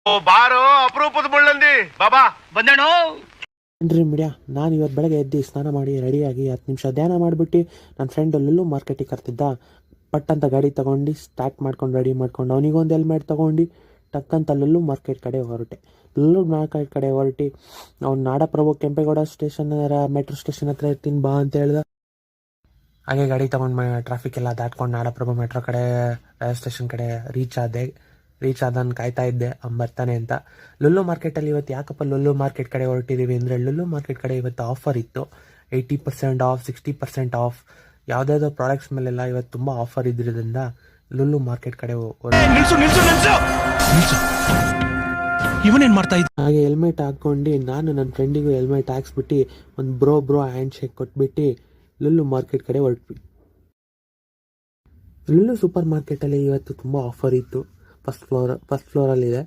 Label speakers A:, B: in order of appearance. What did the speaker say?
A: ಬಾರೋ ಅಪರೂಪದ ಮುಳ್ಳಂದಿ ಬಾಬಾ ಬಂದೇಣು.
B: ಏನ್ರಿ ಮೀಡಿಯಾ, ನಾನು ಇವತ್ತು ಬೆಳಗ್ಗೆ ಎದ್ದು ಸ್ನಾನ ಮಾಡಿ ರೆಡಿಯಾಗಿ 10 ನಿಮಿಷ ಧ್ಯಾನ ಮಾಡಿಬಿಟ್ಟು ನನ್ನ ಫ್ರೆಂಡ್ ಲುಲ್ಲು ಮಾರ್ಕೆಟಿಗೆ ಕರ್ತಿದ್ದ. ಪಟ್ ಅಂತ ಗಾಡಿ ತೊಗೊಂಡು ಸ್ಟಾರ್ಟ್ ಮಾಡ್ಕೊಂಡು ರೆಡಿ ಮಾಡ್ಕೊಂಡು ಅವನಿಗೊಂದು ಹೆಲ್ಮೆಟ್ ತೊಗೊಂಡು ಟಕ್ಕಂತ ಲುಲ್ಲು ಮಾರ್ಕೆಟ್ ಕಡೆ ಹೊರಟೆ. ಲುಲ್ಲು ಮಾರ್ಕೆಟ್ ಕಡೆ ಹೊರಟಿ ಅವ್ನು ನಾಡಪ್ರಭು ಕೆಂಪೇಗೌಡ ಸ್ಟೇಷನ್ ಮೆಟ್ರೋ ಸ್ಟೇಷನ್ ಹತ್ರ ಇರ್ತೀನಿ ಬಾ ಅಂತ ಹೇಳ್ದ. ಹಾಗೆ ಗಾಡಿ ತೊಗೊಂಡು ಟ್ರಾಫಿಕ್ ಎಲ್ಲ ದಾಟ್ಕೊಂಡು ನಾಡಪ್ರಭು ಮೆಟ್ರೋ ಕಡೆ ರೈಲ್ವೆ ಸ್ಟೇಷನ್ ಕಡೆ ರೀಚ್ ಆದನ್ನು ಕಾಯ್ತಾ ಇದ್ದೆ ಬರ್ತಾನೆ ಅಂತ. ಲುಲ್ಲು ಮಾರ್ಕೆಟಲ್ಲಿ ಇವತ್ತು ಯಾಕಪ್ಪ ಲುಲ್ಲು ಮಾರ್ಕೆಟ್ ಕಡೆ ಹೊರಟಿದ್ದೀವಿ ಅಂದರೆ, ಲುಲ್ಲು ಮಾರ್ಕೆಟ್ ಕಡೆ ಇವತ್ತು ಆಫರ್ ಇತ್ತು. 80% ಆಫ್, 60% ಆಫ್, ಯಾವುದ್ಯಾವುದೋ ಪ್ರಾಡಕ್ಟ್ಸ್ ಮೇಲೆಲ್ಲ ಇವತ್ತು ತುಂಬ ಆಫರ್ ಇದ್ದಿರೋದ್ರಿಂದ ಲುಲ್ಲು ಮಾರ್ಕೆಟ್ ಕಡೆ
C: ಇವನೇನ್ ಮಾಡ್ತಾ ಇದ್ದ.
B: ಹಾಗೆ ಹೆಲ್ಮೆಟ್ ಹಾಕ್ಕೊಂಡು ನಾನು ನನ್ನ ಫ್ರೆಂಡಿಗೂ ಹೆಲ್ಮೆಟ್ ಹಾಕ್ಸ್ಬಿಟ್ಟು ಒಂದು ಬ್ರೋ ಹ್ಯಾಂಡ್ ಶೇಕ್ ಕೊಟ್ಬಿಟ್ಟು ಲುಲ್ಲು ಮಾರ್ಕೆಟ್ ಕಡೆ ಹೊರಟ್ವಿ. ಲುಲ್ಲು ಸೂಪರ್ ಮಾರ್ಕೆಟಲ್ಲಿ ಇವತ್ತು ತುಂಬ ಆಫರ್ ಇತ್ತು. ಫಸ್ಟ್ ಫ್ಲೋರಲ್ಲಿದೆ.